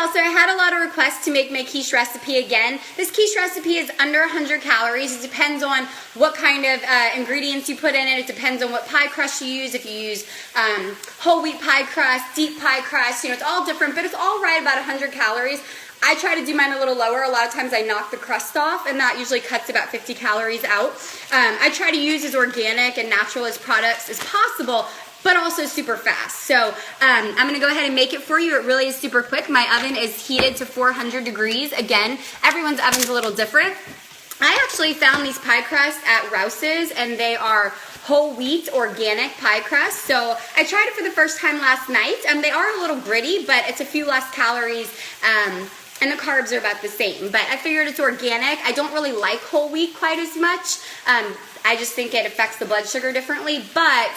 y'all, so I had a lot of requests to make my quiche recipe again. This quiche recipe is under 100 calories. It depends on what kind of ingredients you put in it. It depends on what pie crust you use. If you use whole wheat pie crust, deep pie crust, you know, it's all different, but it's all right about 100 calories. I try to do mine a little lower. A lot of times I knock the crust off, and that usually cuts about 50 calories out. I try to use as organic and natural as products as possible, but also super fast. So I'm gonna go ahead and make it for you. It really is super quick. My oven is heated to 400 degrees. Again, everyone's oven's a little different. I actually found these pie crusts at Rouse's, and they are whole wheat organic pie crust. So I tried it for the first time last night. They are a little gritty, but it's a few less calories, and the carbs are about the same. But I figured it's organic. I don't really like whole wheat quite as much. I just think it affects the blood sugar differently, but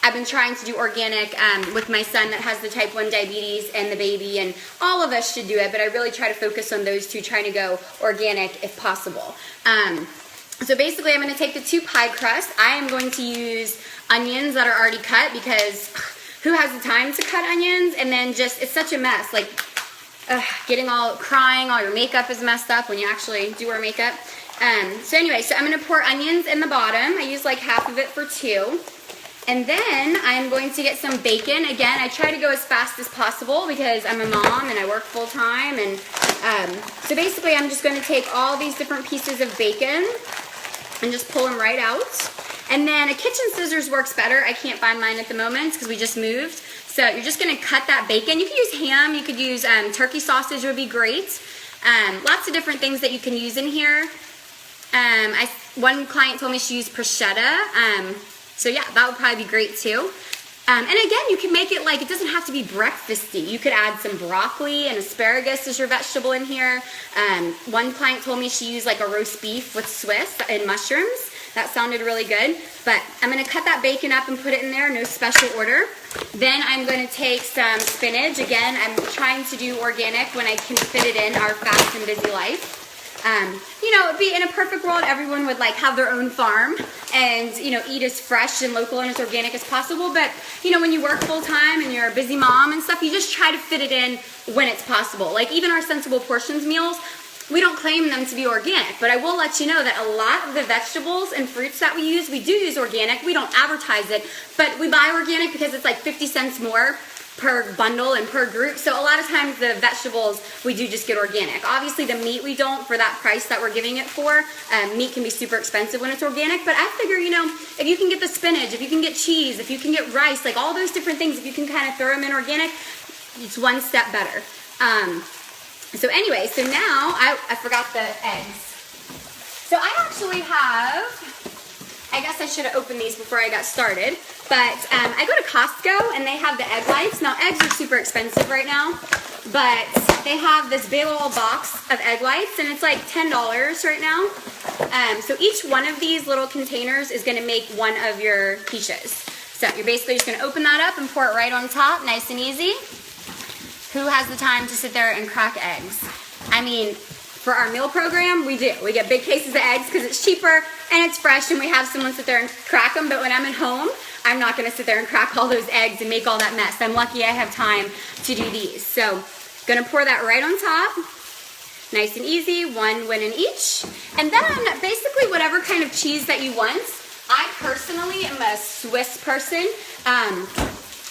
I've been trying to do organic with my son that has the type 1 diabetes and the baby, and all of us should do it, but I really try to focus on those two, trying to go organic if possible. So basically I'm going to take the 2 pie crusts. I am going to use onions that are already cut, because who has the time to cut onions? And then just, it's such a mess, like getting crying, all your makeup is messed up when you actually do wear makeup. So anyway, so I'm going to pour onions in the bottom. I use like half of it for 2. And then I'm going to get some bacon. Again, I try to go as fast as possible because I'm a mom and I work full time. And so basically I'm just going to take all these different pieces of bacon and just pull them right out. And then a kitchen scissors works better. I can't find mine at the moment because we just moved. So you're just going to cut that bacon. You could use ham, you could use turkey sausage would be great. Lots of different things that you can use in here. One client told me she used prosciutto. So yeah, that would probably be great too. And again, you can make it like, it doesn't have to be breakfasty. You could add some broccoli and asparagus as your vegetable in here. One client told me she used like a roast beef with Swiss and mushrooms. That sounded really good. But I'm going to cut that bacon up and put it in there, no special order. Then I'm going to take some spinach. Again, I'm trying to do organic when I can fit it in our fast and busy life. You know, it'd be in a perfect world, everyone would like have their own farm and, you know, eat as fresh and local and as organic as possible. But, you know, when you work full time and you're a busy mom and stuff, you just try to fit it in when it's possible. Like even our Sensible Portions meals, we don't claim them to be organic, but I will let you know that a lot of the vegetables and fruits that we do use organic. We don't advertise it, but we buy organic because it's like 50 cents more per bundle and per group. So a lot of times the vegetables we do just get organic. Obviously the meat we don't, for that price that we're giving it for. Meat can be super expensive when it's organic, but I figure, you know, if you can get the spinach, if you can get cheese, if you can get rice, like all those different things, if you can kind of throw them in organic, it's one step better. So anyway, so now I forgot the eggs. So I actually have, I guess I should have opened these before I got started, but I go to Costco and they have the egg whites. Now eggs are super expensive right now, but they have this big old box of egg whites and it's like $10 right now. So each one of these little containers is going to make one of your quiches. So you're basically just going to open that up and pour it right on top, nice and easy. Who has the time to sit there and crack eggs? I mean, for our meal program, we do. We get big cases of eggs because it's cheaper and it's fresh and we have someone sit there and crack them. But when I'm at home, I'm not going to sit there and crack all those eggs and make all that mess. I'm lucky I have time to do these. So, going to pour that right on top. Nice and easy, one in each. And then basically whatever kind of cheese that you want. I personally am a Swiss person.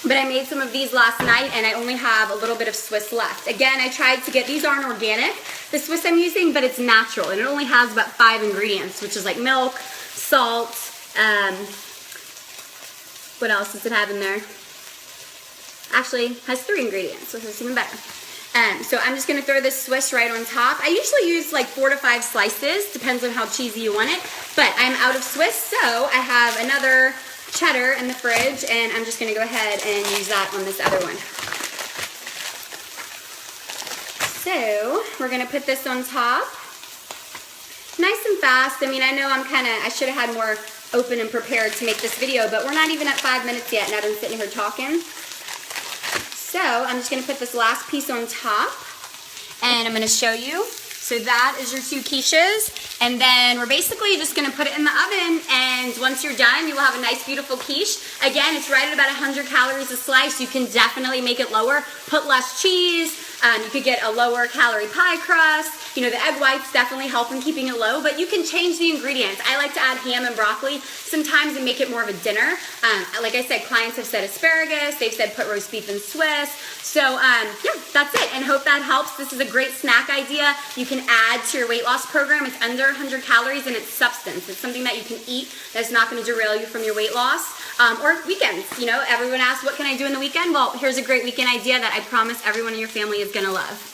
But I made some of these last night and I only have a little bit of Swiss left. Again, I tried to get, these aren't organic, the Swiss I'm using, but it's natural. And it only has about 5 ingredients, which is like milk, salt, what else does it have in there? Actually, has 3 ingredients, so it's even better. So I'm just going to throw this Swiss right on top. I usually use like 4 to 5 slices, depends on how cheesy you want it. But I'm out of Swiss, so I have another cheddar in the fridge, and I'm just going to go ahead and use that on this other one. So we're going to put this on top. Nice and fast. I mean, I know I should have had more open and prepared to make this video, but we're not even at 5 minutes yet, and I've been sitting here talking. So I'm just going to put this last piece on top, and I'm going to show you. So that is your 2 quiches, and then we're basically just going to put it in the oven, and once you're done, you will have a nice, beautiful quiche. Again, it's right at about 100 calories a slice. You can definitely make it lower, put less cheese, You could get a lower calorie pie crust. You know, the egg whites definitely help in keeping it low, but you can change the ingredients. I like to add ham and broccoli sometimes and make it more of a dinner. Like I said, clients have said asparagus. They've said put roast beef and Swiss. So yeah, that's it, and hope that helps. This is a great snack idea you can add to your weight loss program. It's under 100 calories and it's substance. It's something that you can eat that's not going to derail you from your weight loss. Or weekends, you know, everyone asks what can I do in the weekend? Well, here's a great weekend idea that I promise everyone in your family is going to love.